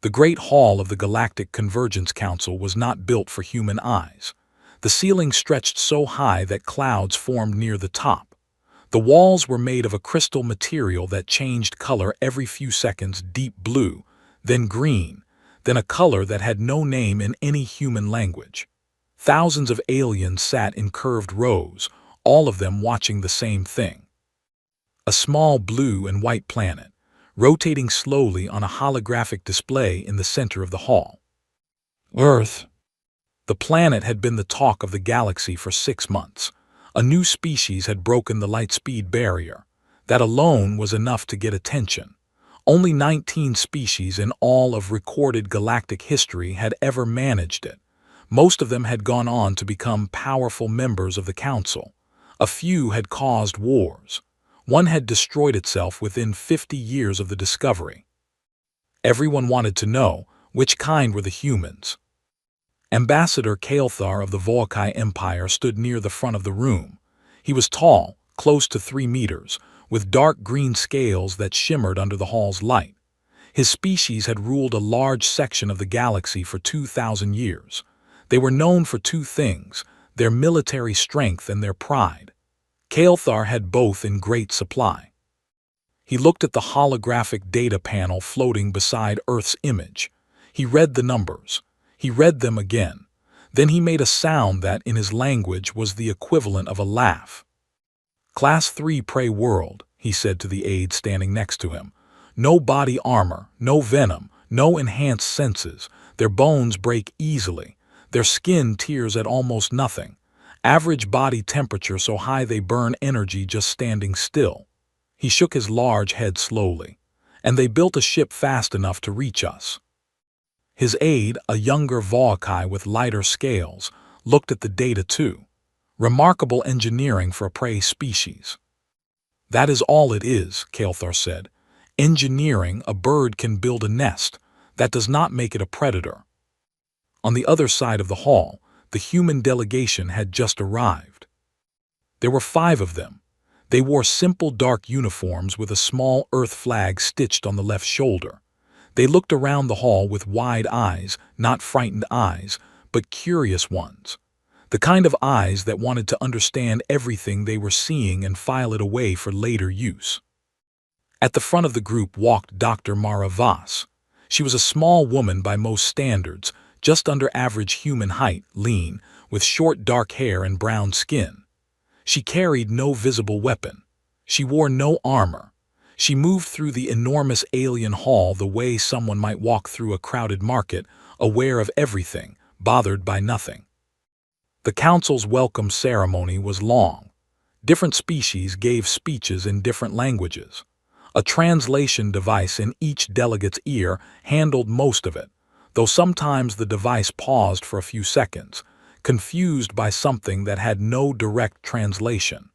The Great Hall of the Galactic Convergence Council was not built for human eyes. The ceiling stretched so high that clouds formed near the top. The walls were made of a crystal material that changed color every few seconds: deep blue, then green, then a color that had no name in any human language. Thousands of aliens sat in curved rows, all of them watching the same thing. A small blue and white planet, rotating slowly on a holographic display in the center of the hall. Earth. The planet had been the talk of the galaxy for 6 months. A new species had broken the light-speed barrier. That alone was enough to get attention. Only 19 species in all of recorded galactic history had ever managed it. Most of them had gone on to become powerful members of the Council. A few had caused wars. One had destroyed itself within 50 years of the discovery. Everyone wanted to know which kind were the humans. Ambassador Kael'thar of the Volkai Empire stood near the front of the room. He was tall, close to 3 meters, with dark green scales that shimmered under the hall's light. His species had ruled a large section of the galaxy for 2,000 years. They were known for 2 things: their military strength and their pride. Kael'thar had both in great supply. He looked at the holographic data panel floating beside Earth's image. He read the numbers. He read them again. Then he made a sound that, in his language, was the equivalent of a laugh. "Class 3 prey world," he said to the aide standing next to him. "No body armor, no venom, no enhanced senses. Their bones break easily. Their skin tears at almost nothing. Average body temperature so high they burn energy just standing still." He shook his large head slowly. "And they built a ship fast enough to reach us." His aide, a younger Volkai with lighter scales, looked at the data too. Remarkable engineering for a prey species. "That is all it is," Kael'thar said. "Engineering. A bird can build a nest. That does not make it a predator." On the other side of the hall, the human delegation had just arrived. There were 5 of them. They wore simple dark uniforms with a small Earth flag stitched on the left shoulder. They looked around the hall with wide eyes, not frightened eyes, but curious ones. The kind of eyes that wanted to understand everything they were seeing and file it away for later use. At the front of the group walked Dr. Mara Voss. She was a small woman by most standards, just under average human height, lean, with short dark hair and brown skin. She carried no visible weapon. She wore no armor. She moved through the enormous alien hall the way someone might walk through a crowded market, aware of everything, bothered by nothing. The council's welcome ceremony was long. Different species gave speeches in different languages. A translation device in each delegate's ear handled most of it, though sometimes the device paused for a few seconds, confused by something that had no direct translation.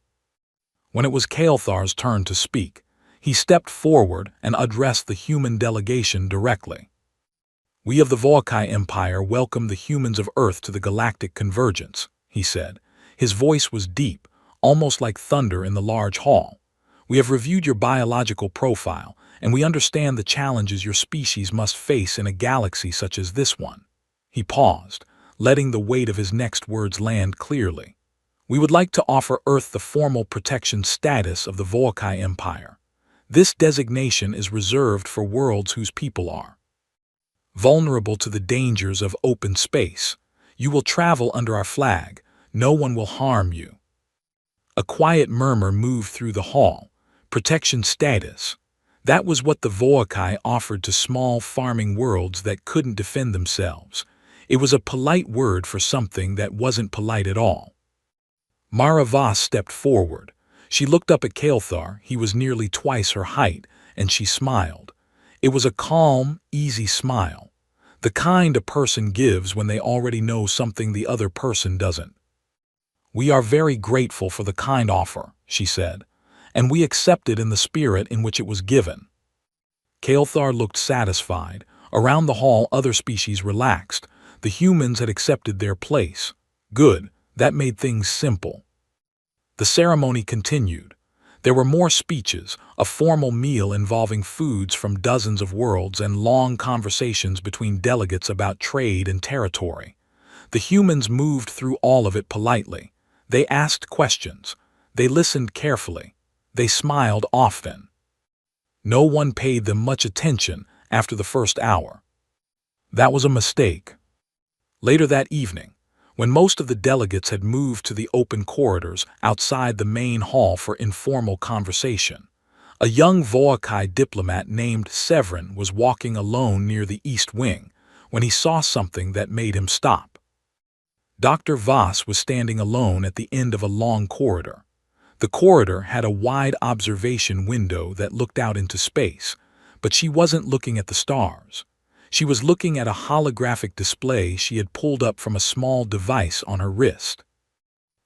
When it was Kael'thar's turn to speak, he stepped forward and addressed the human delegation directly. "We of the Volkai Empire welcome the humans of Earth to the Galactic Convergence," he said. His voice was deep, almost like thunder in the large hall. "We have reviewed your biological profile, and we understand the challenges your species must face in a galaxy such as this one." He paused, letting the weight of his next words land clearly. "We would like to offer Earth the formal protection status of the Volkai Empire. This designation is reserved for worlds whose people are vulnerable to the dangers of open space. You will travel under our flag. No one will harm you." A quiet murmur moved through the hall. Protection status. That was what the Volkai offered to small farming worlds that couldn't defend themselves. It was a polite word for something that wasn't polite at all. Mara Voss stepped forward. She looked up at Kael'thar. He was nearly twice her height, and she smiled. It was a calm, easy smile, the kind a person gives when they already know something the other person doesn't. "We are very grateful for the kind offer," she said, "and we accept it in the spirit in which it was given." Kael'thar looked satisfied. Around the hall, other species relaxed. The humans had accepted their place. Good, that made things simple. The ceremony continued. There were more speeches, a formal meal involving foods from dozens of worlds, and long conversations between delegates about trade and territory. The humans moved through all of it politely. They asked questions. They listened carefully. They smiled often. No one paid them much attention after the first hour. That was a mistake. Later that evening, when most of the delegates had moved to the open corridors outside the main hall for informal conversation, a young Volcae diplomat named Severin was walking alone near the east wing when he saw something that made him stop. Dr. Voss was standing alone at the end of a long corridor. The corridor had a wide observation window that looked out into space, but she wasn't looking at the stars. She was looking at a holographic display she had pulled up from a small device on her wrist.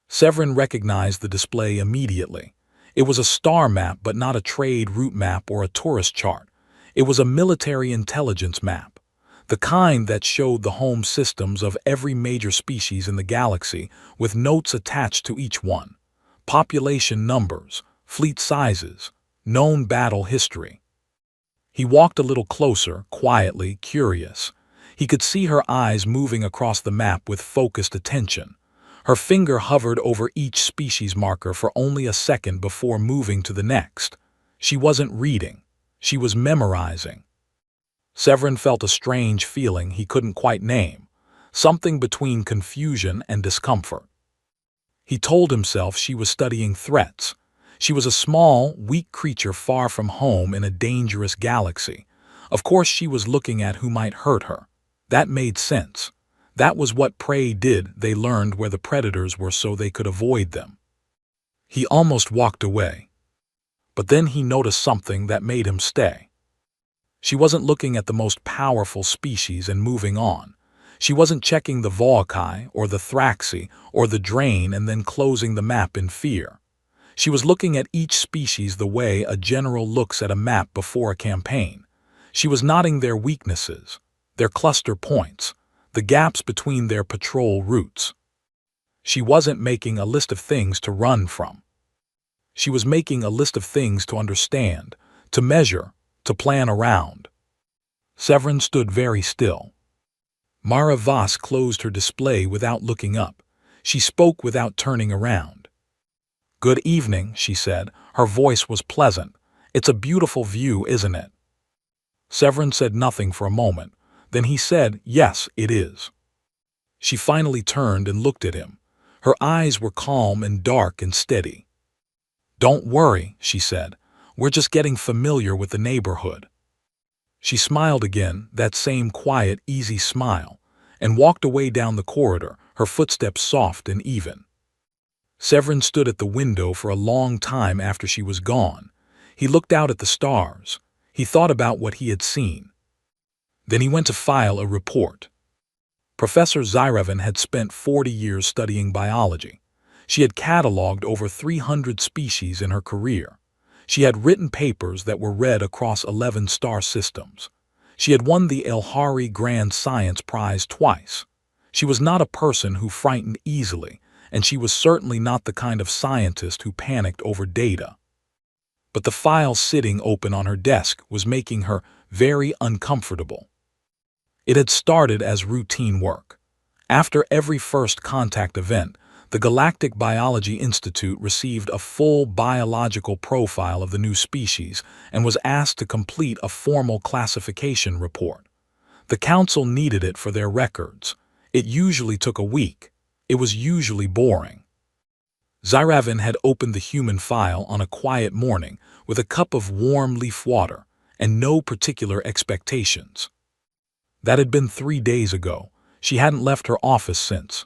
Severin recognized the display immediately. It was a star map, but not a trade route map or a tourist chart. It was a military intelligence map, the kind that showed the home systems of every major species in the galaxy with notes attached to each one: population numbers, fleet sizes, known battle history. He walked a little closer, quietly, curious. He could see her eyes moving across the map with focused attention. Her finger hovered over each species marker for only a second before moving to the next. She wasn't reading. She was memorizing. Severin felt a strange feeling he couldn't quite name, something between confusion and discomfort. He told himself she was studying threats. She was a small, weak creature far from home in a dangerous galaxy. Of course she was looking at who might hurt her. That made sense. That was what prey did. They learned where the predators were so they could avoid them. He almost walked away. But then he noticed something that made him stay. She wasn't looking at the most powerful species and moving on. She wasn't checking the Volcae or the Thraxi or the Drain and then closing the map in fear. She was looking at each species the way a general looks at a map before a campaign. She was noting their weaknesses, their cluster points, the gaps between their patrol routes. She wasn't making a list of things to run from. She was making a list of things to understand, to measure, to plan around. Severin stood very still. Mara Voss closed her display without looking up. She spoke without turning around. "Good evening," she said. Her voice was pleasant. "It's a beautiful view, isn't it?" Severin said nothing for a moment. Then he said, "Yes, it is." She finally turned and looked at him. Her eyes were calm and dark and steady. "Don't worry," she said. "We're just getting familiar with the neighborhood." She smiled again, that same quiet, easy smile, and walked away down the corridor, her footsteps soft and even. Severin stood at the window for a long time after she was gone. He looked out at the stars. He thought about what he had seen. Then he went to file a report. Professor Zyrevin had spent 40 years studying biology. She had cataloged over 300 species in her career. She had written papers that were read across 11 star systems. She had won the El-Hari Grand Science Prize twice. She was not a person who frightened easily, and she was certainly not the kind of scientist who panicked over data. But the file sitting open on her desk was making her very uncomfortable. It had started as routine work. After every first contact event, the Galactic Biology Institute received a full biological profile of the new species and was asked to complete a formal classification report. The council needed it for their records. It usually took a week. It was usually boring. Zyrevin had opened the human file on a quiet morning with a cup of warm leaf water and no particular expectations. That had been 3 days ago. She hadn't left her office since.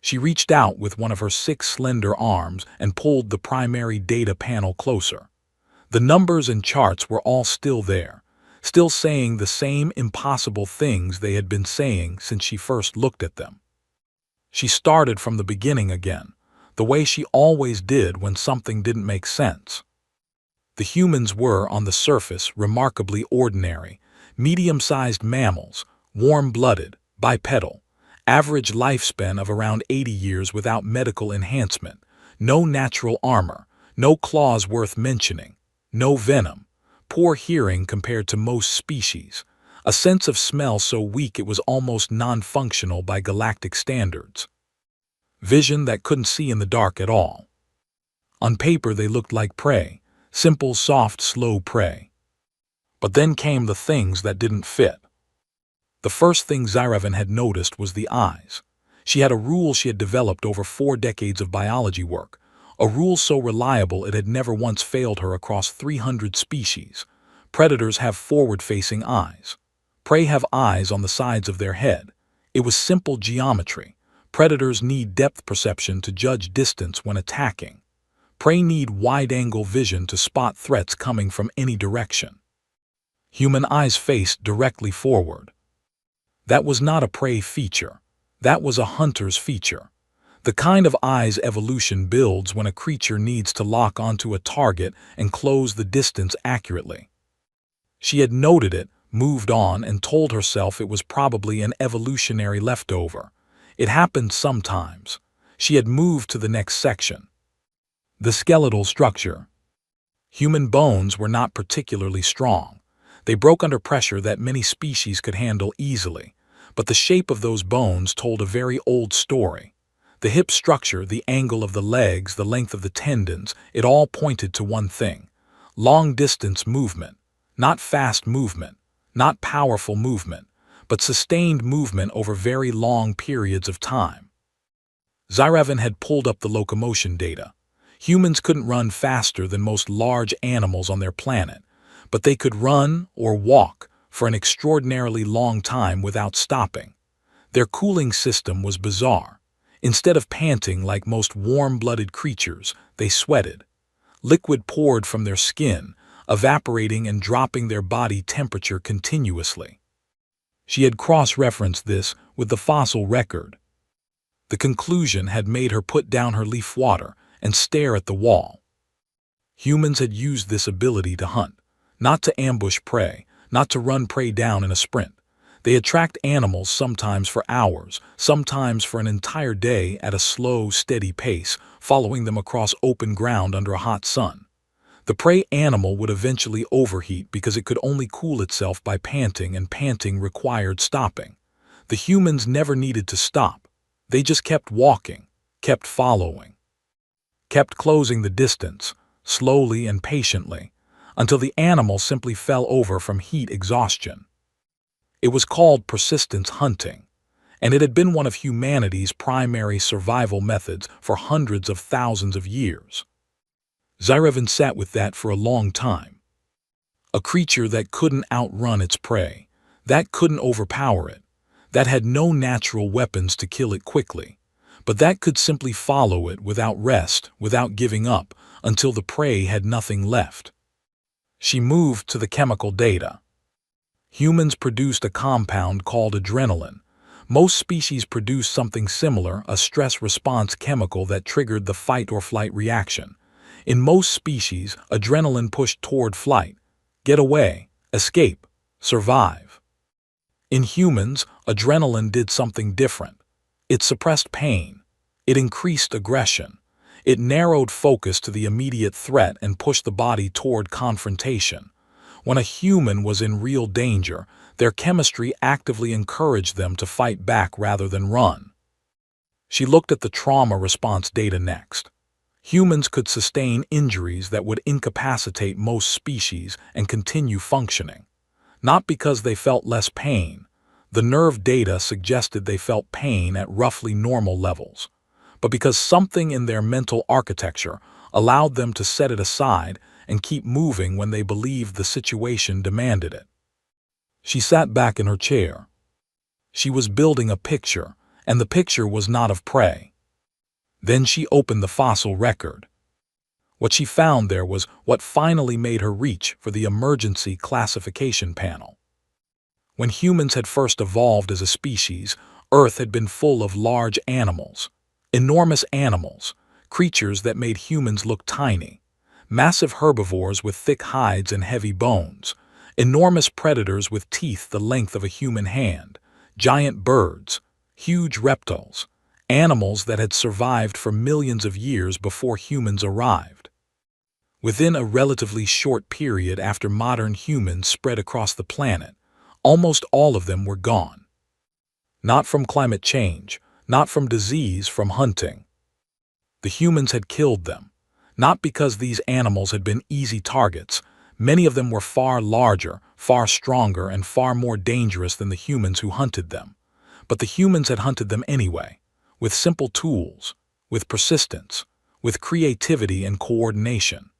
She reached out with one of her 6 slender arms and pulled the primary data panel closer. The numbers and charts were all still there, still saying the same impossible things they had been saying since she first looked at them. She started from the beginning again, the way she always did when something didn't make sense. The humans were, on the surface, remarkably ordinary, medium-sized mammals, warm-blooded, bipedal, average lifespan of around 80 years without medical enhancement, no natural armor, No claws worth mentioning, no venom, poor hearing compared to most species, a sense of smell so weak it was almost non-functional by galactic standards, vision that couldn't see in the dark at all. On paper they looked like prey, simple, soft, slow prey. But then came the things that didn't fit. The first thing Zyrevan had noticed was the eyes. She had a rule she had developed over 4 decades of biology work, a rule so reliable it had never once failed her across 300 species. Predators have forward-facing eyes. Prey have eyes on the sides of their head. It was simple geometry. Predators need depth perception to judge distance when attacking. Prey need wide-angle vision to spot threats coming from any direction. Human eyes faced directly forward. That was not a prey feature. That was a hunter's feature. The kind of eyes evolution builds when a creature needs to lock onto a target and close the distance accurately. She had noted it, moved on, and told herself it was probably an evolutionary leftover. It happened sometimes. She had moved to the next section. The skeletal structure. Human bones were not particularly strong. They broke under pressure that many species could handle easily, but the shape of those bones told a very old story. The hip structure, the angle of the legs, the length of the tendons, it all pointed to one thing: long-distance movement. Not fast movement, not powerful movement, but sustained movement over very long periods of time. Zyrevan had pulled up the locomotion data. Humans couldn't run faster than most large animals on their planet, but they could run or walk for an extraordinarily long time without stopping. Their cooling system was bizarre. Instead of panting like most warm-blooded creatures, they sweated. Liquid poured from their skin, evaporating and dropping their body temperature continuously. She had cross-referenced this with the fossil record. The conclusion had made her put down her leaf water and stare at the wall. Humans had used this ability to hunt, not to ambush prey, not to run prey down in a sprint. They had tracked animals sometimes for hours, sometimes for an entire day at a slow, steady pace, following them across open ground under a hot sun. The prey animal would eventually overheat because it could only cool itself by panting, and panting required stopping. The humans never needed to stop. They just kept walking, kept following, kept closing the distance, slowly and patiently, until the animal simply fell over from heat exhaustion. It was called persistence hunting, and it had been one of humanity's primary survival methods for hundreds of thousands of years. Zyrevan sat with that for a long time. A creature that couldn't outrun its prey, that couldn't overpower it, that had no natural weapons to kill it quickly, but that could simply follow it without rest, without giving up, until the prey had nothing left. She moved to the chemical data. Humans produced a compound called adrenaline. Most species produced something similar, a stress response chemical that triggered the fight-or-flight reaction. In most species, adrenaline pushed toward flight, get away, escape, survive. In humans, adrenaline did something different. It suppressed pain. It increased aggression. It narrowed focus to the immediate threat and pushed the body toward confrontation. When a human was in real danger, their chemistry actively encouraged them to fight back rather than run. She looked at the trauma response data next. Humans could sustain injuries that would incapacitate most species and continue functioning. Not because they felt less pain. The nerve data suggested they felt pain at roughly normal levels, but because something in their mental architecture allowed them to set it aside and keep moving when they believed the situation demanded it. She sat back in her chair. She was building a picture, and the picture was not of prey. Then she opened the fossil record. What she found there was what finally made her reach for the emergency classification panel. When humans had first evolved as a species, Earth had been full of large animals, enormous animals, creatures that made humans look tiny, massive herbivores with thick hides and heavy bones, enormous predators with teeth the length of a human hand, giant birds, huge reptiles, animals that had survived for millions of years before humans arrived. Within a relatively short period after modern humans spread across the planet, almost all of them were gone. Not from climate change, not from disease, from hunting. The humans had killed them, not because these animals had been easy targets. Many of them were far larger, far stronger, and far more dangerous than the humans who hunted them. But the humans had hunted them anyway, with simple tools, with persistence, with creativity and coordination.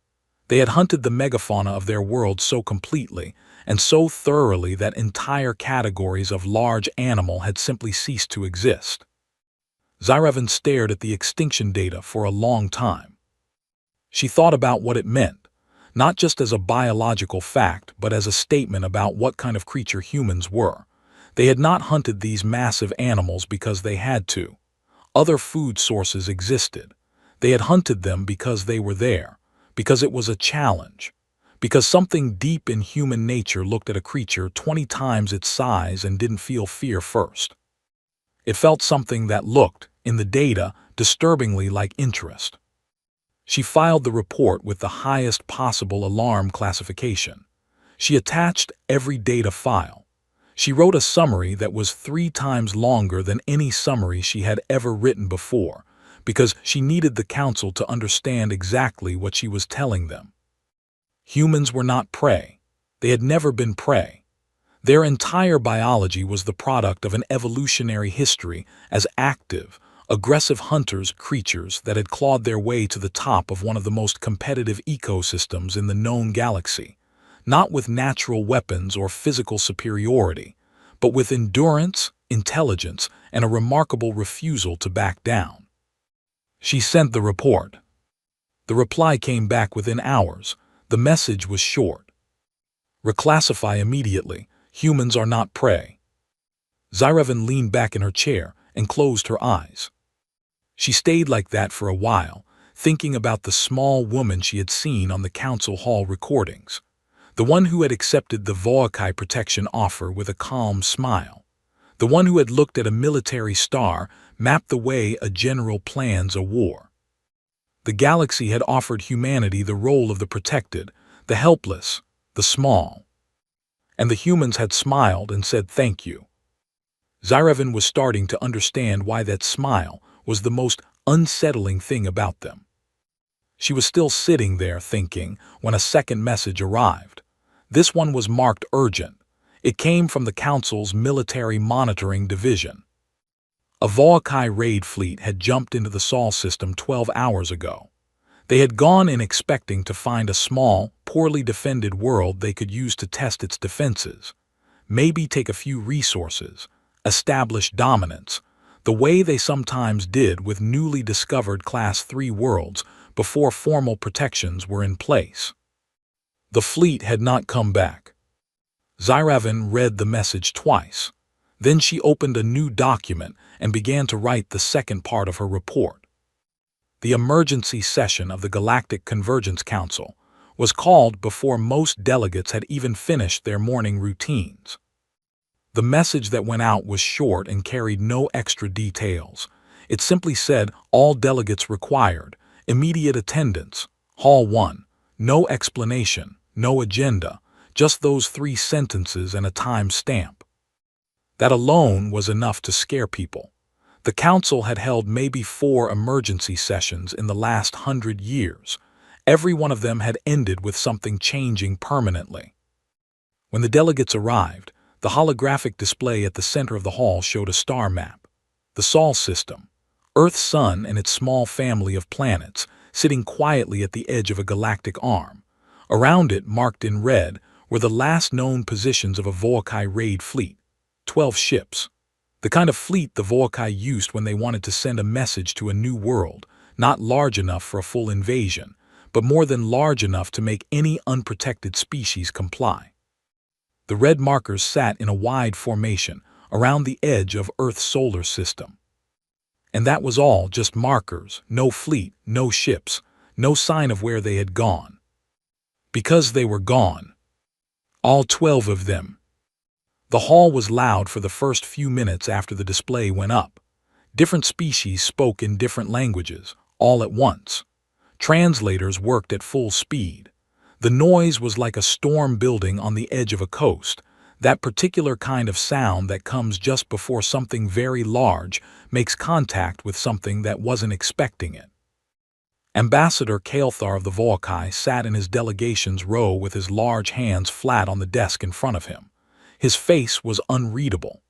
They had hunted the megafauna of their world so completely and so thoroughly that entire categories of large animal had simply ceased to exist. Zyrevan stared at the extinction data for a long time. She thought about what it meant, not just as a biological fact, but as a statement about what kind of creature humans were. They had not hunted these massive animals because they had to. Other food sources existed. They had hunted them because they were there, because it was a challenge, because something deep in human nature looked at a creature 20 times its size and didn't feel fear first. It felt something that looked, in the data, disturbingly like interest. She filed the report with the highest possible alarm classification. She attached every data file. She wrote a summary that was 3 times longer than any summary she had ever written before, because she needed the council to understand exactly what she was telling them. Humans were not prey. They had never been prey. Their entire biology was the product of an evolutionary history as active, aggressive hunters, creatures that had clawed their way to the top of one of the most competitive ecosystems in the known galaxy, not with natural weapons or physical superiority, but with endurance, intelligence, and a remarkable refusal to back down. She sent the report. The reply came back within hours. The message was short. Reclassify immediately. Humans are not prey. Zyrevan leaned back in her chair and closed her eyes. She stayed like that for a while, thinking about the small woman she had seen on the council hall recordings, the one who had accepted the Voakai protection offer with a calm smile, the one who had looked at a military star, mapped the way a general plans a war. The galaxy had offered humanity the role of the protected, the helpless, the small. And the humans had smiled and said thank you. Zyrevan was starting to understand why that smile was the most unsettling thing about them. She was still sitting there thinking when a second message arrived. This one was marked urgent. It came from the Council's Military Monitoring Division. A Voakai raid fleet had jumped into the Sol system 12 hours ago. They had gone in expecting to find a small, poorly defended world they could use to test its defenses, maybe take a few resources, establish dominance, the way they sometimes did with newly discovered Class 3 worlds before formal protections were in place. The fleet had not come back. Zyrevan read the message twice. Then she opened a new document and began to write the second part of her report. The emergency session of the Galactic Convergence Council was called before most delegates had even finished their morning routines. The message that went out was short and carried no extra details. It simply said, all delegates required, immediate attendance, Hall 1, no explanation, no agenda, just those 3 sentences and a time stamp. That alone was enough to scare people. The council had held maybe 4 emergency sessions in the last 100 years. Every one of them had ended with something changing permanently. When the delegates arrived, the holographic display at the center of the hall showed a star map. The Sol system, Earth's sun and its small family of planets, sitting quietly at the edge of a galactic arm. Around it, marked in red, were the last known positions of a Voakai raid fleet, 12 ships. The kind of fleet the Voakai used when they wanted to send a message to a new world, not large enough for a full invasion, but more than large enough to make any unprotected species comply. The red markers sat in a wide formation around the edge of Earth's solar system. And that was all, just markers, no fleet, no ships, no sign of where they had gone. Because they were gone. All 12 of them. The hall was loud for the first few minutes after the display went up. Different species spoke in different languages, all at once. Translators worked at full speed. The noise was like a storm building on the edge of a coast, that particular kind of sound that comes just before something very large makes contact with something that wasn't expecting it. Ambassador Kael'thar of the Volcae sat in his delegation's row with his large hands flat on the desk in front of him. His face was unreadable.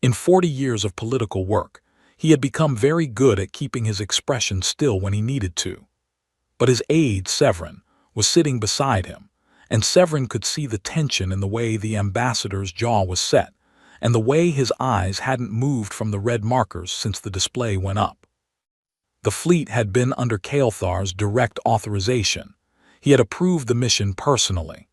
In 40 years of political work, he had become very good at keeping his expression still when he needed to. But his aide, Severin, was sitting beside him, and Severin could see the tension in the way the ambassador's jaw was set, and the way his eyes hadn't moved from the red markers since the display went up. The fleet had been under Kael'thar's direct authorization. He had approved the mission personally.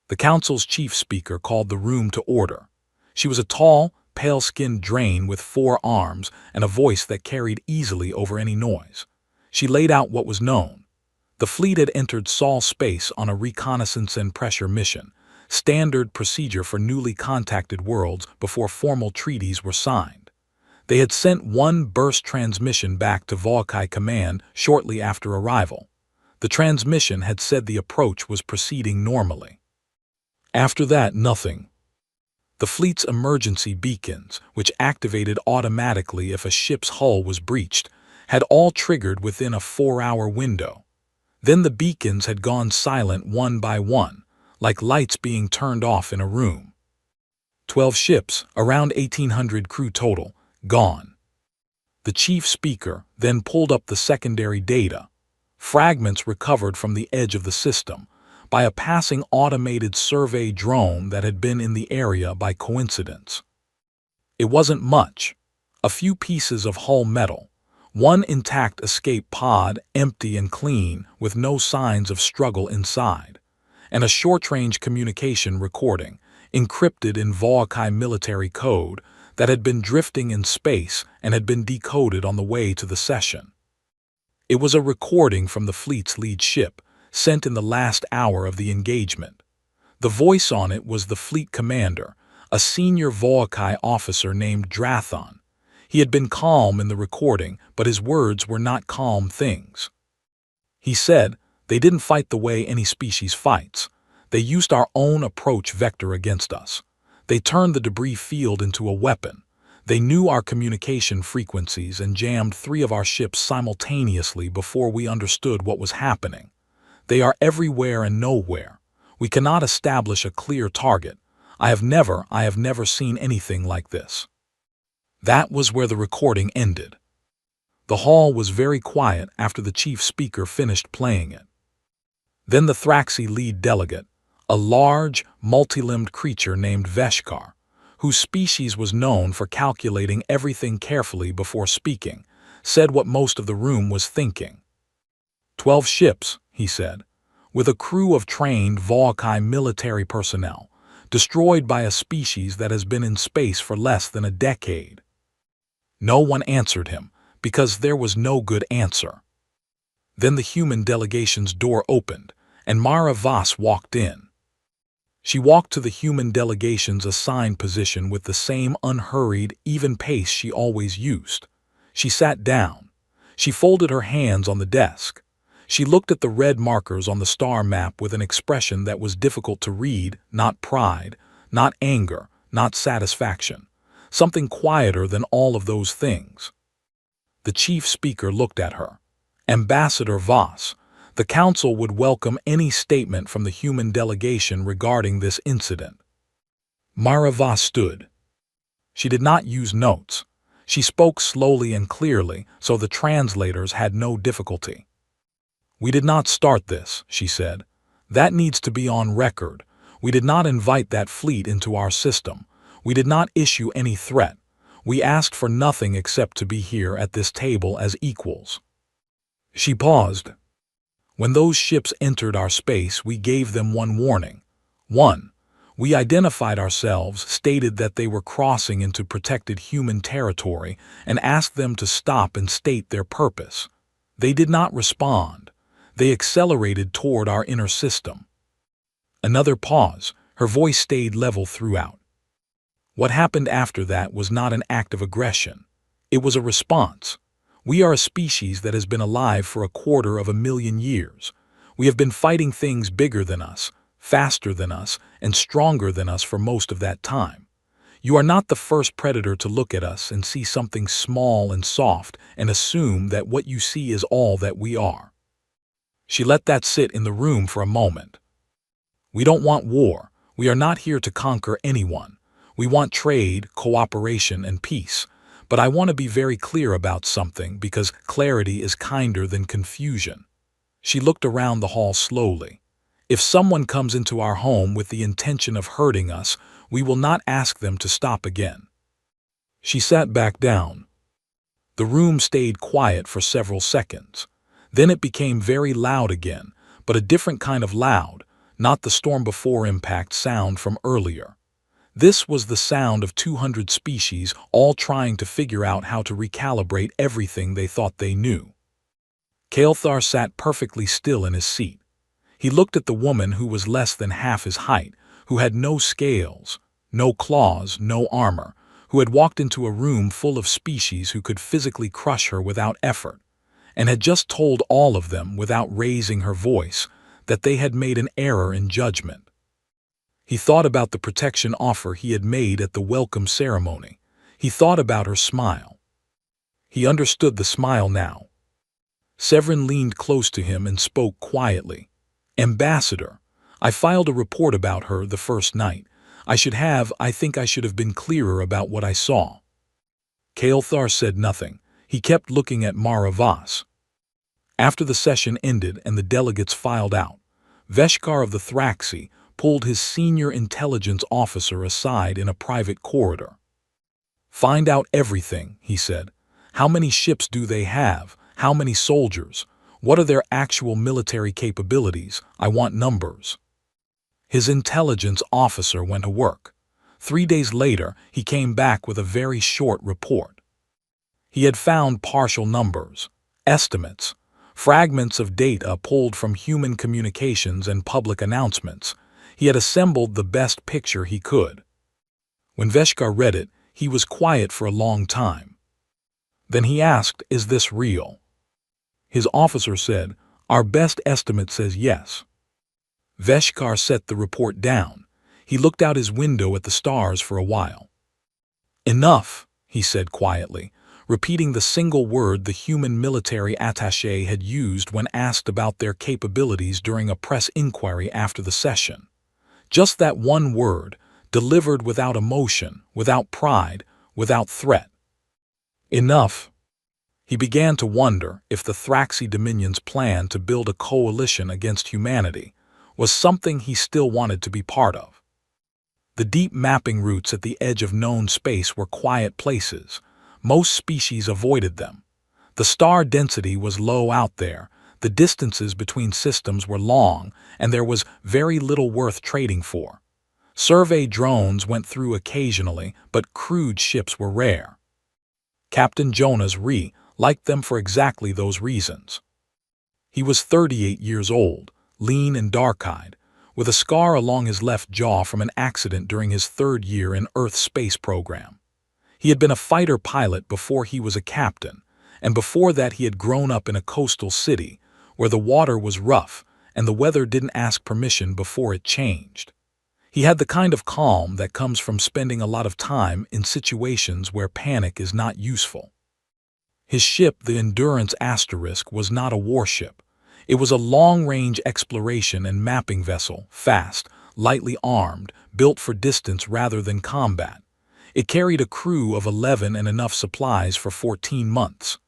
The council's chief speaker called the room to order. She was a tall, pale-skinned drain with 4 arms and a voice that carried easily over any noise. She laid out what was known. The fleet had entered Sol space on a reconnaissance and pressure mission, standard procedure for newly contacted worlds before formal treaties were signed. They had sent one burst transmission back to Volcae Command shortly after arrival. The transmission had said the approach was proceeding normally. After that, nothing. The fleet's emergency beacons, which activated automatically if a ship's hull was breached, had all triggered within a 4-hour window. Then the beacons had gone silent one by one, like lights being turned off in a room. 12 ships, around 1,800 crew total, gone. The chief speaker then pulled up the secondary data, fragments recovered from the edge of the system, by a passing automated survey drone that had been in the area by coincidence. It wasn't much. A few pieces of hull metal, one intact escape pod, empty and clean, with no signs of struggle inside, and a short-range communication recording, encrypted in Volcae military code, that had been drifting in space and had been decoded on the way to the session. It was a recording from the fleet's lead ship, sent in the last hour of the engagement. The voice on it was the fleet commander, a senior Volcae officer named Drathon. He had been calm in the recording, but his words were not calm things. He said, "They didn't fight the way any species fights. They used our own approach vector against us. They turned the debris field into a weapon. They knew our communication frequencies and jammed 3 of our ships simultaneously before we understood what was happening. They are everywhere and nowhere. We cannot establish a clear target. I have never seen anything like this." That was where the recording ended. The hall was very quiet after the chief speaker finished playing it. Then the Thraxi lead delegate, a large, multi-limbed creature named Veshkar, whose species was known for calculating everything carefully before speaking, said what most of the room was thinking. 12 ships, he said, with a crew of trained Volcae military personnel, destroyed by a species that has been in space for less than a decade. No one answered him, because there was no good answer. Then the human delegation's door opened, and Mara Voss walked in. She walked to the human delegation's assigned position with the same unhurried, even pace she always used. She sat down. She folded her hands on the desk. She looked at the red markers on the star map with an expression that was difficult to read, not pride, not anger, not satisfaction. Something quieter than all of those things. The chief speaker looked at her. "Ambassador Voss, the council would welcome any statement from the human delegation regarding this incident." Mara Voss stood. She did not use notes. She spoke slowly and clearly, so the translators had no difficulty. "We did not start this," she said. "That needs to be on record. We did not invite that fleet into our system. We did not issue any threat. We asked for nothing except to be here at this table as equals." She paused. "When those ships entered our space, we gave them one warning. 1. We identified ourselves, stated that they were crossing into protected human territory, and asked them to stop and state their purpose. They did not respond. They accelerated toward our inner system." Another pause. Her voice stayed level throughout. "What happened after that was not an act of aggression. It was a response. We are a species that has been alive for 250,000 years. We have been fighting things bigger than us, faster than us, and stronger than us for most of that time. You are not the first predator to look at us and see something small and soft and assume that what you see is all that we are. She let that sit in the room for a moment. We don't want war. We are not here to conquer anyone. We want trade, cooperation, and peace. But I want to be very clear about something because clarity is kinder than confusion. She looked around the hall slowly. If someone comes into our home with the intention of hurting us, we will not ask them to stop again. She sat back down. The room stayed quiet for several seconds. Then it became very loud again, but a different kind of loud, not the storm before impact sound from earlier. This was the sound of 200 species all trying to figure out how to recalibrate everything they thought they knew. Kael'thar sat perfectly still in his seat. He looked at the woman who was less than half his height, who had no scales, no claws, no armor, who had walked into a room full of species who could physically crush her without effort, and had just told all of them, without raising her voice, that they had made an error in judgment. He thought about the protection offer he had made at the welcome ceremony. He thought about her smile. He understood the smile now. Severin leaned close to him and spoke quietly. "Ambassador, I filed a report about her the first night. I think I should have been clearer about what I saw." Kael'thar said nothing. He kept looking at Mara Voss. After the session ended and the delegates filed out, Veshkar of the Thraxi pulled his senior intelligence officer aside in a private corridor. "Find out everything," he said. "How many ships do they have? How many soldiers? What are their actual military capabilities? I want numbers." His intelligence officer went to work. 3 days later, he came back with a very short report. He had found partial numbers, estimates, fragments of data pulled from human communications and public announcements. He had assembled the best picture he could. When Veshkar read it, he was quiet for a long time. Then he asked, "Is this real?" His officer said, "Our best estimate says yes." Veshkar set the report down. He looked out his window at the stars for a while. "Enough," he said quietly, repeating the single word the human military attaché had used when asked about their capabilities during a press inquiry after the session. Just that one word, delivered without emotion, without pride, without threat. "Enough." He began to wonder if the Thraxi Dominion's plan to build a coalition against humanity was something he still wanted to be part of. The deep mapping routes at the edge of known space were quiet places. Most species avoided them. The star density was low out there, the distances between systems were long, and there was very little worth trading for. Survey drones went through occasionally, but crewed ships were rare. Captain Jonas liked them for exactly those reasons. He was 38 years old, lean and dark-eyed, with a scar along his left jaw from an accident during his 3rd year in Earth's space program. He had been a fighter pilot before he was a captain, and before that he had grown up in a coastal city where the water was rough and the weather didn't ask permission before it changed. He had the kind of calm that comes from spending a lot of time in situations where panic is not useful. His ship, the Endurance Asterisk, was not a warship. It was a long-range exploration and mapping vessel, fast, lightly armed, built for distance rather than combat. It carried a crew of 11 and enough supplies for 14 months.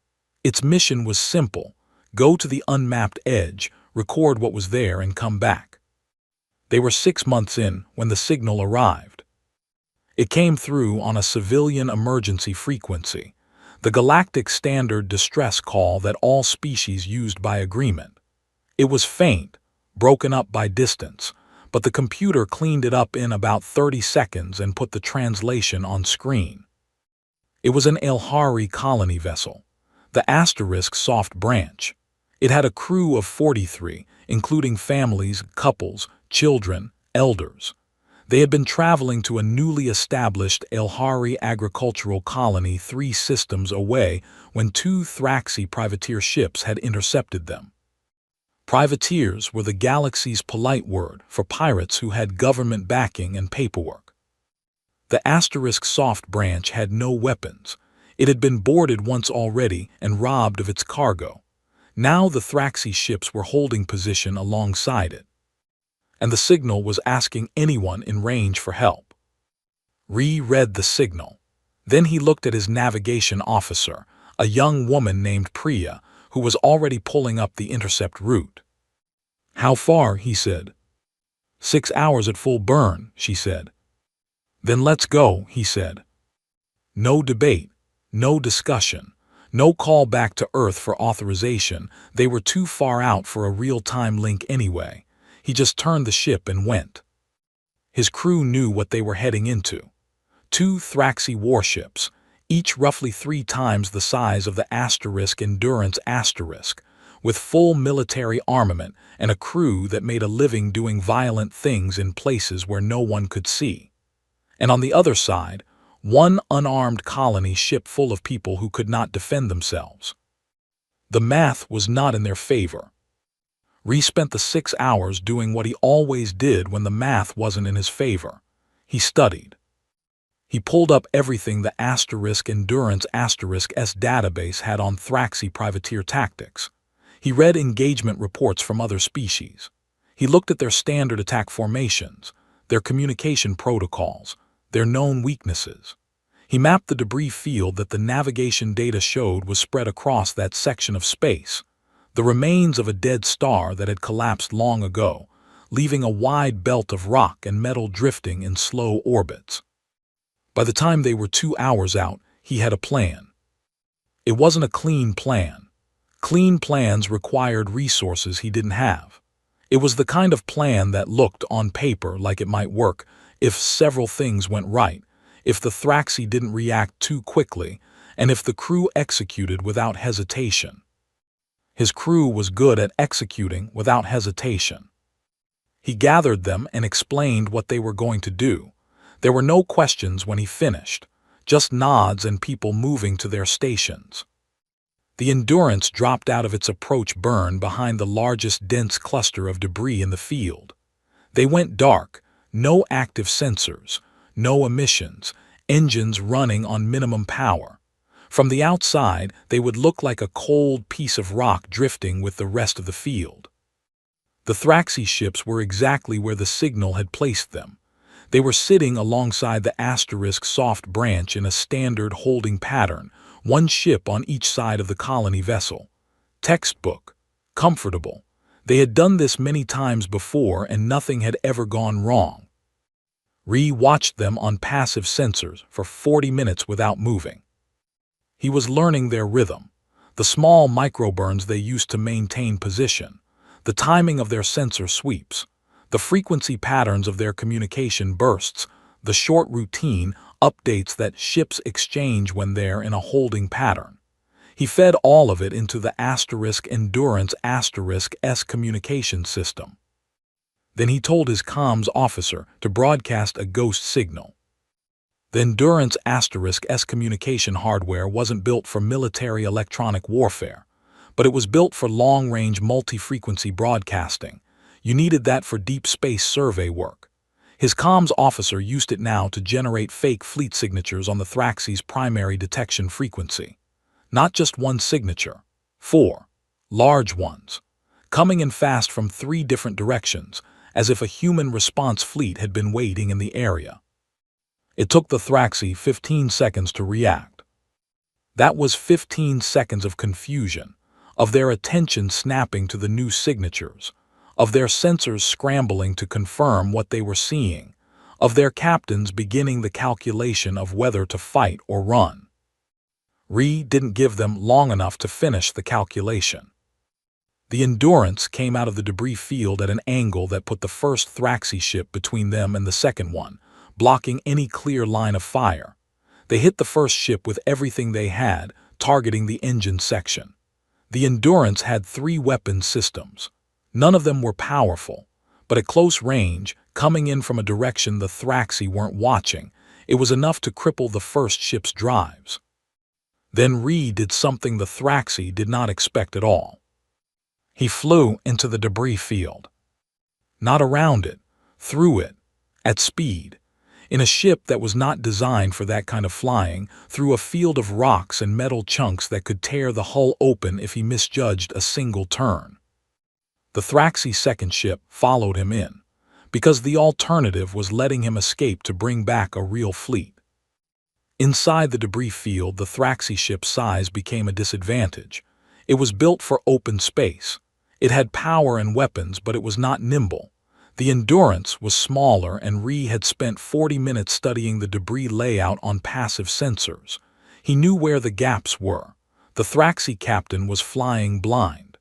Its mission was simple: go to the unmapped edge, record what was there, and come back. They were 6 months in when the signal arrived. It came through on a civilian emergency frequency, the galactic standard distress call that all species used by agreement. It was faint, broken up by distance, but the computer cleaned it up in about 30 seconds and put the translation on screen. It was an Elhari colony vessel, the Asterisk Soft Branch. It had a crew of 43, including families, couples, children, elders. They had been traveling to a newly established Elhari agricultural colony 3 systems away when 2 Thraxi privateer ships had intercepted them. Privateers were the galaxy's polite word for pirates who had government backing and paperwork. The Asterisk Soft branch had no weapons. It had been boarded once already and robbed of its cargo. Now the Thraxi ships were holding position alongside it, and the signal was asking anyone in range for help. Read the signal. Then he looked at his navigation officer, a young woman named Priya, who was already pulling up the intercept route. "How far?" he said. "6 hours at full burn," she said. "Then let's go," he said. No debate, no discussion, no call back to Earth for authorization. They were too far out for a real-time link anyway. He just turned the ship and went. His crew knew what they were heading into. 2 Thraxi warships, each roughly 3 times the size of the Asterisk Endurance Asterisk, with full military armament and a crew that made a living doing violent things in places where no one could see. And on the other side, 1 unarmed colony ship full of people who could not defend themselves. The math was not in their favor. Rhys spent the 6 hours doing what he always did when the math wasn't in his favor. He studied. He pulled up everything the Asterisk Endurance Asterisk S database had on Thraxi privateer tactics. He read engagement reports from other species. He looked at their standard attack formations, their communication protocols, their known weaknesses. He mapped the debris field that the navigation data showed was spread across that section of space, the remains of a dead star that had collapsed long ago, leaving a wide belt of rock and metal drifting in slow orbits. By the time they were 2 hours out, he had a plan. It wasn't a clean plan. Clean plans required resources he didn't have. It was the kind of plan that looked on paper like it might work if several things went right, if the Thraxi didn't react too quickly, and if the crew executed without hesitation. His crew was good at executing without hesitation. He gathered them and explained what they were going to do. There were no questions when he finished, just nods and people moving to their stations. The Endurance dropped out of its approach burn behind the largest dense cluster of debris in the field. They went dark, no active sensors, no emissions, engines running on minimum power. From the outside, they would look like a cold piece of rock drifting with the rest of the field. The Thraxi ships were exactly where the signal had placed them. They were sitting alongside the Asterisk Soft branch in a standard holding pattern, 1 ship on each side of the colony vessel. Textbook. Comfortable. They had done this many times before and nothing had ever gone wrong. Rhys watched them on passive sensors for 40 minutes without moving. He was learning their rhythm, the small microburns they used to maintain position, the timing of their sensor sweeps, the frequency patterns of their communication bursts, the short routine updates that ships exchange when they're in a holding pattern. He fed all of it into the Asterisk Endurance Asterisk S communication system. Then he told his comms officer to broadcast a ghost signal. The Endurance Asterisk S communication hardware wasn't built for military electronic warfare, but it was built for long-range multi-frequency broadcasting. You needed that for deep space survey work. His comms officer used it now to generate fake fleet signatures on the Thraxi's primary detection frequency. Not just 1 signature, 4 large ones, coming in fast from 3 different directions, as if a human response fleet had been waiting in the area. It took the Thraxi 15 seconds to react. That was 15 seconds of confusion, of their attention snapping to the new signatures, of their sensors scrambling to confirm what they were seeing, of their captains beginning the calculation of whether to fight or run. Rhys didn't give them long enough to finish the calculation. The Endurance came out of the debris field at an angle that put the first Thraxi ship between them and the second one, blocking any clear line of fire. They hit the first ship with everything they had, targeting the engine section. The Endurance had 3 weapon systems. None of them were powerful, but at close range, coming in from a direction the Thraxi weren't watching. It was enough to cripple the first ship's drives. Then Ree did something the Thraxi did not expect at all. He flew into the debris field. Not around it, through it, at speed, in a ship that was not designed for that kind of flying, through a field of rocks and metal chunks that could tear the hull open if he misjudged a single turn. The Thraxi's second ship followed him in, because the alternative was letting him escape to bring back a real fleet. Inside the debris field, the Thraxi ship's size became a disadvantage. It was built for open space. It had power and weapons, but it was not nimble. The endurance was smaller, and Ree had spent 40 minutes studying the debris layout on passive sensors. He knew where the gaps were. The Thraxi captain was flying blind.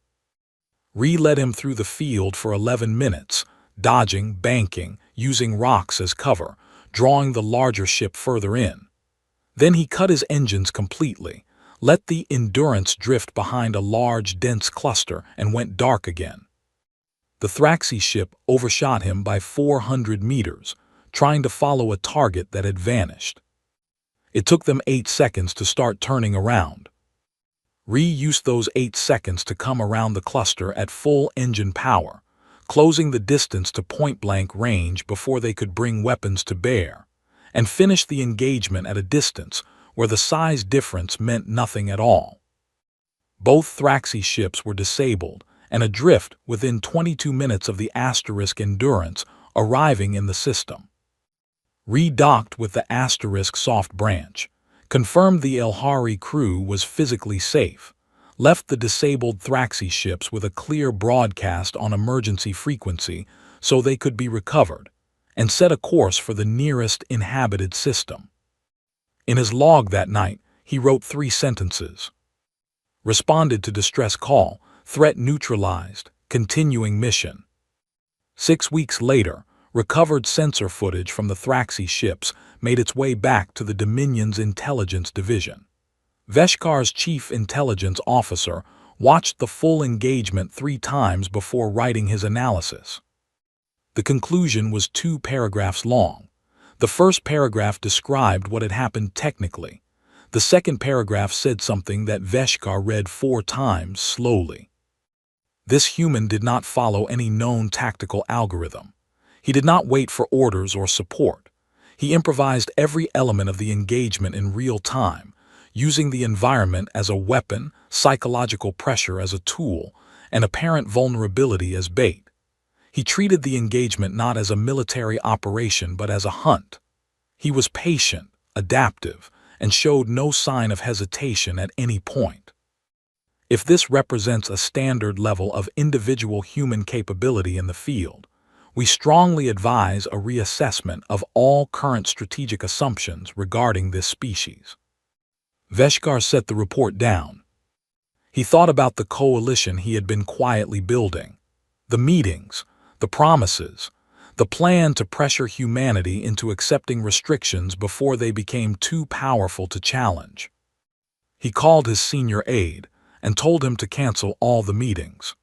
Ree led him through the field for 11 minutes, dodging, banking, using rocks as cover, drawing the larger ship further in. Then he cut his engines completely, let the Endurance drift behind a large, dense cluster, and went dark again. The Thraxi ship overshot him by 400 meters, trying to follow a target that had vanished. It took them 8 seconds to start turning around. Ree used those 8 seconds to come around the cluster at full engine power, closing the distance to point-blank range before they could bring weapons to bear, and finish the engagement at a distance where the size difference meant nothing at all. Both Thraxi ships were disabled and adrift within 22 minutes of the Asterisk Endurance arriving in the system. Ree docked with the Asterisk soft branch, confirmed the Elhari crew was physically safe, left the disabled Thraxi ships with a clear broadcast on emergency frequency so they could be recovered, and set a course for the nearest inhabited system. In his log that night, he wrote 3 sentences. Responded to distress call, threat neutralized, continuing mission. 6 weeks later, recovered sensor footage from the Thraxi ships made its way back to the Dominion's intelligence division. Veshkar's chief intelligence officer watched the full engagement 3 times before writing his analysis. The conclusion was 2 paragraphs long. The first paragraph described what had happened technically. The second paragraph said something that Veshkar read 4 times slowly. This human did not follow any known tactical algorithm. He did not wait for orders or support. He improvised every element of the engagement in real time, using the environment as a weapon, psychological pressure as a tool, and apparent vulnerability as bait. He treated the engagement not as a military operation but as a hunt. He was patient, adaptive, and showed no sign of hesitation at any point. If this represents a standard level of individual human capability in the field, we strongly advise a reassessment of all current strategic assumptions regarding this species. Veshkar set the report down. He thought about the coalition he had been quietly building, the meetings, the promises, the plan to pressure humanity into accepting restrictions before they became too powerful to challenge. He called his senior aide and told him to cancel all the meetings.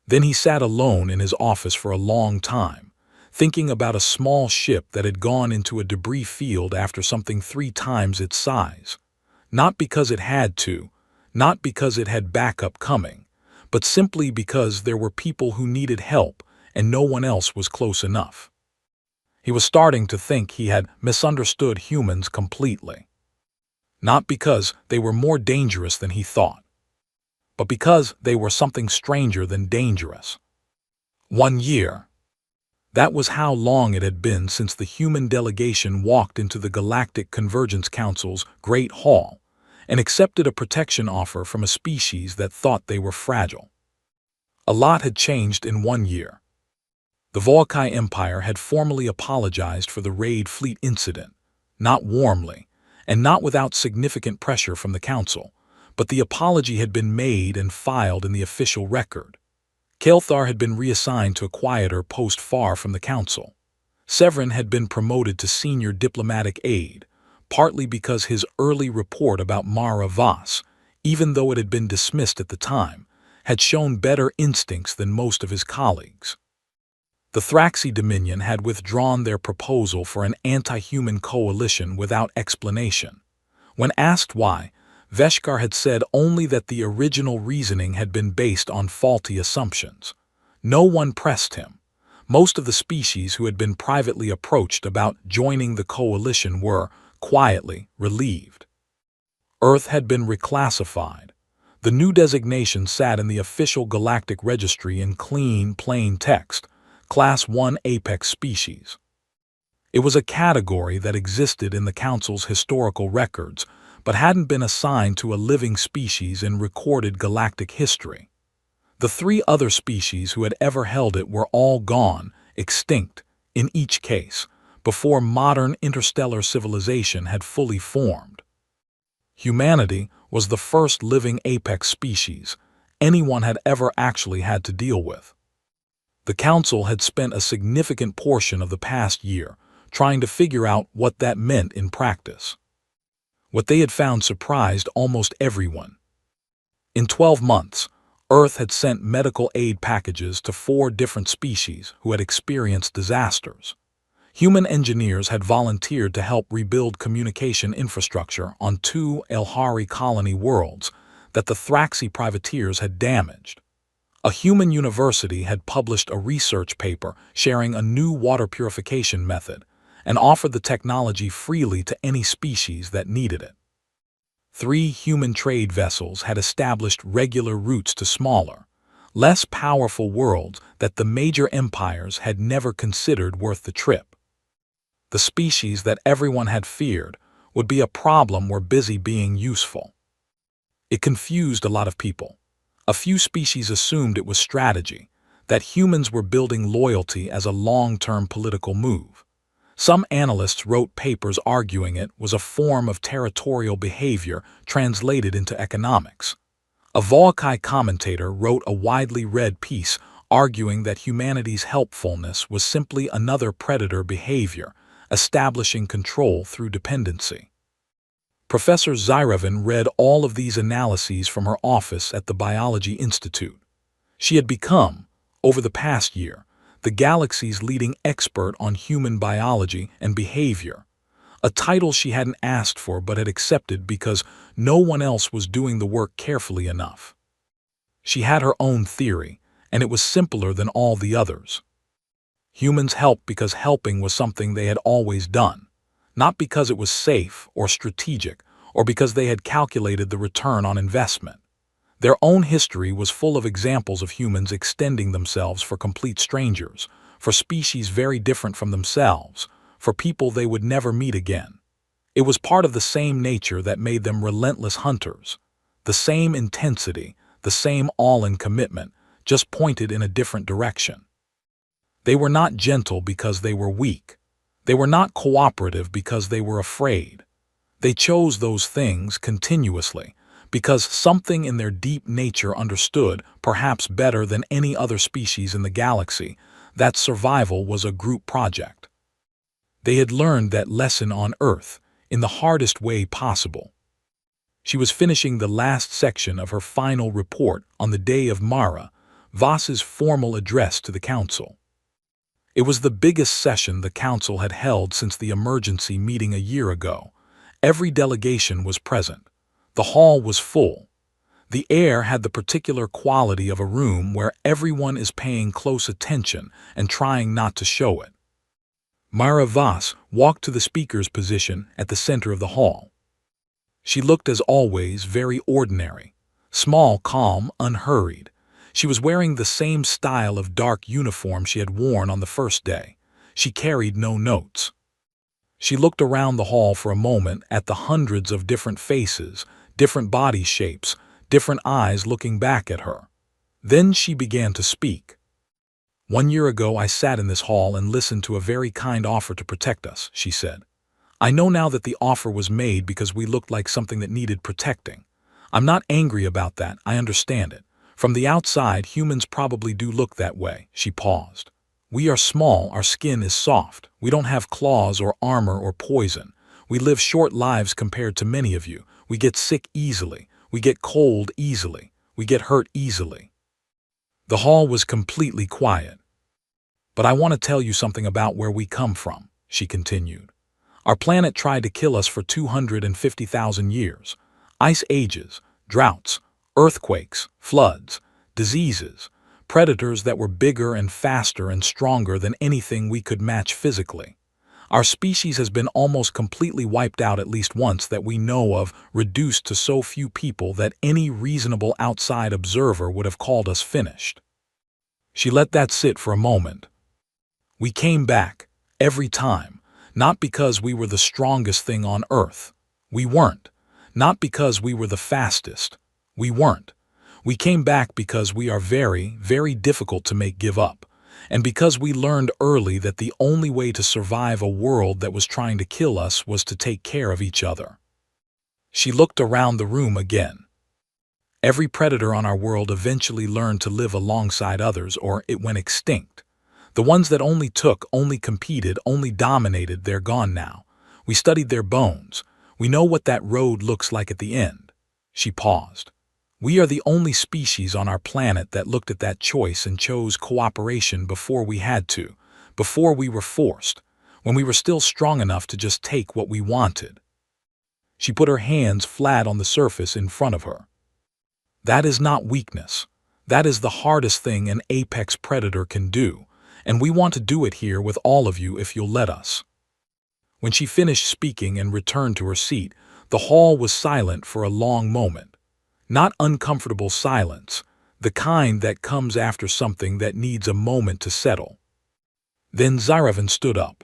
Then he sat alone in his office for a long time, thinking about a small ship that had gone into a debris field after something 3 times its size. Not because it had to, not because it had backup coming, but simply because there were people who needed help and no one else was close enough. He was starting to think he had misunderstood humans completely. Not because they were more dangerous than he thought, but because they were something stranger than dangerous. 1 year. That was how long it had been since the human delegation walked into the Galactic Convergence Council's Great Hall and accepted a protection offer from a species that thought they were fragile. A lot had changed in 1 year. The Volkai Empire had formally apologized for the raid fleet incident, not warmly, and not without significant pressure from the Council, but the apology had been made and filed in the official record. Kelthar had been reassigned to a quieter post far from the Council. Severin had been promoted to senior diplomatic aide, partly because his early report about Mara Voss, even though it had been dismissed at the time, had shown better instincts than most of his colleagues. The Thraxi Dominion had withdrawn their proposal for an anti-human coalition without explanation. When asked why, Veshkar had said only that the original reasoning had been based on faulty assumptions. No one pressed him. Most of the species who had been privately approached about joining the coalition were, quietly, relieved. Earth had been reclassified. The new designation sat in the official galactic registry in clean, plain text, Class 1 Apex Species. It was a category that existed in the Council's historical records, but hadn't been assigned to a living species in recorded galactic history. The 3 other species who had ever held it were all gone, extinct, in each case, before modern interstellar civilization had fully formed. Humanity was the first living apex species anyone had ever actually had to deal with. The Council had spent a significant portion of the past year trying to figure out what that meant in practice. What they had found surprised almost everyone. In 12 months, Earth had sent medical aid packages to 4 different species who had experienced disasters. Human engineers had volunteered to help rebuild communication infrastructure on 2 Elhari colony worlds that the Thraxi privateers had damaged. A human university had published a research paper sharing a new water purification method and offered the technology freely to any species that needed it. 3 human trade vessels had established regular routes to smaller, less powerful worlds that the major empires had never considered worth the trip. The species that everyone had feared would be a problem were busy being useful. It confused a lot of people. A few species assumed it was strategy, that humans were building loyalty as a long-term political move. Some analysts wrote papers arguing it was a form of territorial behavior translated into economics. A Volkai commentator wrote a widely read piece arguing that humanity's helpfulness was simply another predator behavior, establishing control through dependency. Professor Zyrevin read all of these analyses from her office at the Biology Institute. She had become, over the past year, the galaxy's leading expert on human biology and behavior, a title she hadn't asked for but had accepted because no one else was doing the work carefully enough. She had her own theory, and it was simpler than all the others. Humans helped because helping was something they had always done, not because it was safe or strategic or because they had calculated the return on investment. Their own history was full of examples of humans extending themselves for complete strangers, for species very different from themselves, for people they would never meet again. It was part of the same nature that made them relentless hunters, the same intensity, the same all-in commitment, just pointed in a different direction. They were not gentle because they were weak. They were not cooperative because they were afraid. They chose those things continuously because something in their deep nature understood, perhaps better than any other species in the galaxy, that survival was a group project. They had learned that lesson on Earth in the hardest way possible. She was finishing the last section of her final report on the day of Mara, Voss's formal address to the Council. It was the biggest session the Council had held since the emergency meeting a year ago. Every delegation was present. The hall was full. The air had the particular quality of a room where everyone is paying close attention and trying not to show it. Mara Voss walked to the speaker's position at the center of the hall. She looked as always very ordinary, small, calm, unhurried. She was wearing the same style of dark uniform she had worn on the first day. She carried no notes. She looked around the hall for a moment at the hundreds of different faces, different body shapes, different eyes looking back at her. Then she began to speak. 1 year ago I sat in this hall and listened to a very kind offer to protect us, she said. I know now that the offer was made because we looked like something that needed protecting. I'm not angry about that, I understand it. From the outside, humans probably do look that way. She paused. We are small, our skin is soft. We don't have claws or armor or poison. We live short lives compared to many of you. We get sick easily. We get cold easily. We get hurt easily. The hall was completely quiet. But I want to tell you something about where we come from, she continued. Our planet tried to kill us for 250,000 years. Ice ages, droughts, earthquakes, floods, diseases, predators that were bigger and faster and stronger than anything we could match physically. Our species has been almost completely wiped out at least once that we know of, reduced to so few people that any reasonable outside observer would have called us finished. She let that sit for a moment. We came back, every time, not because we were the strongest thing on Earth. We weren't. Not because we were the fastest. We weren't. We came back because we are very, very difficult to make give up, and because we learned early that the only way to survive a world that was trying to kill us was to take care of each other. She looked around the room again. Every predator on our world eventually learned to live alongside others, or it went extinct. The ones that only took, only competed, only dominated, they're gone now. We studied their bones. We know what that road looks like at the end. She paused. We are the only species on our planet that looked at that choice and chose cooperation before we had to, before we were forced, when we were still strong enough to just take what we wanted. She put her hands flat on the surface in front of her. That is not weakness. That is the hardest thing an apex predator can do, and we want to do it here with all of you if you'll let us. When she finished speaking and returned to her seat, the hall was silent for a long moment. Not uncomfortable silence, the kind that comes after something that needs a moment to settle. Then Zyravan stood up.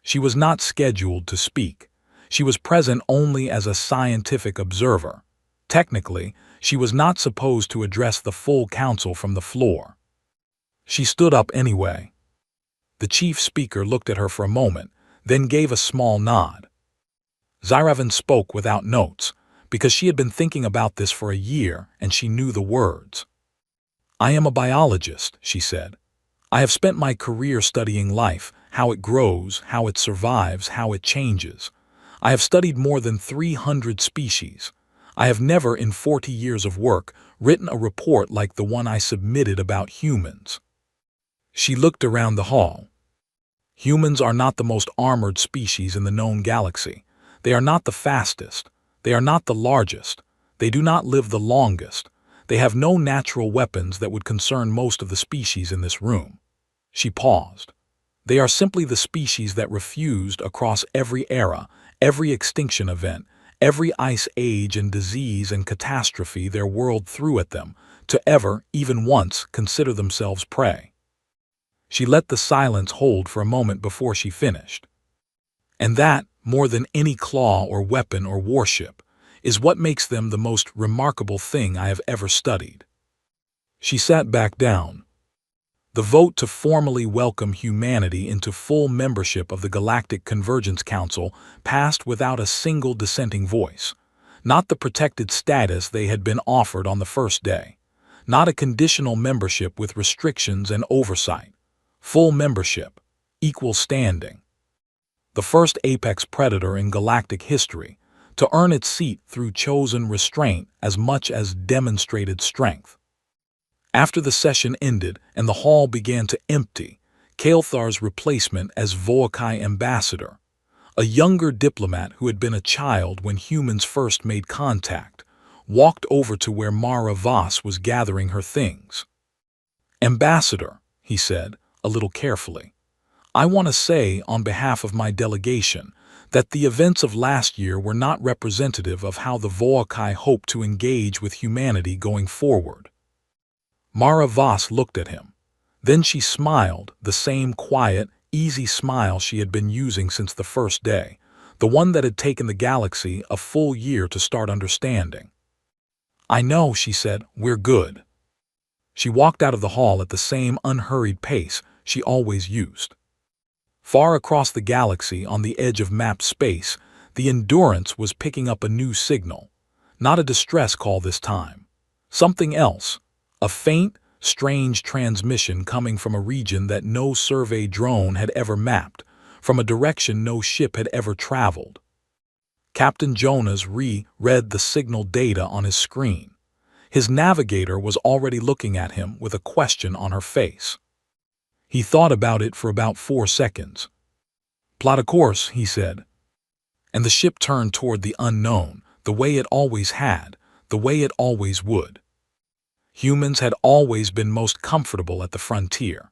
She was not scheduled to speak. She was present only as a scientific observer. Technically, she was not supposed to address the full council from the floor. She stood up anyway. The chief speaker looked at her for a moment, then gave a small nod. Zyravan spoke without notes, because she had been thinking about this for a year and she knew the words. I am a biologist, she said. I have spent my career studying life, how it grows, how it survives, how it changes. I have studied more than 300 species. I have never, in 40 years of work, written a report like the one I submitted about humans. She looked around the hall. Humans are not the most armored species in the known galaxy. They are not the fastest. They are not the largest. They do not live the longest. They have no natural weapons that would concern most of the species in this room. She paused. They are simply the species that refused across every era, every extinction event, every ice age and disease and catastrophe their world threw at them, to ever, even once, consider themselves prey. She let the silence hold for a moment before she finished. And that, more than any claw or weapon or warship, is what makes them the most remarkable thing I have ever studied. She sat back down. The vote to formally welcome humanity into full membership of the Galactic Convergence Council passed without a single dissenting voice. Not the protected status they had been offered on the first day. Not a conditional membership with restrictions and oversight. Full membership, equal standing. The first apex predator in galactic history, to earn its seat through chosen restraint as much as demonstrated strength. After the session ended and the hall began to empty, Kael'thar's replacement as Vo'kai ambassador, a younger diplomat who had been a child when humans first made contact, walked over to where Mara Voss was gathering her things. Ambassador, he said, a little carefully, I want to say on behalf of my delegation that the events of last year were not representative of how the Vo'kai hope to engage with humanity going forward. Mara Voss looked at him. Then she smiled, the same quiet, easy smile she had been using since the first day, the one that had taken the galaxy a full year to start understanding. I know, she said, we're good. She walked out of the hall at the same unhurried pace she always used. Far across the galaxy on the edge of mapped space, the Endurance was picking up a new signal. Not a distress call this time. Something else. A faint, strange transmission coming from a region that no survey drone had ever mapped, from a direction no ship had ever traveled. Captain Jonas read the signal data on his screen. His navigator was already looking at him with a question on her face. He thought about it for about 4 seconds. "Plot a course," he said. And the ship turned toward the unknown, the way it always had, the way it always would. Humans had always been most comfortable at the frontier.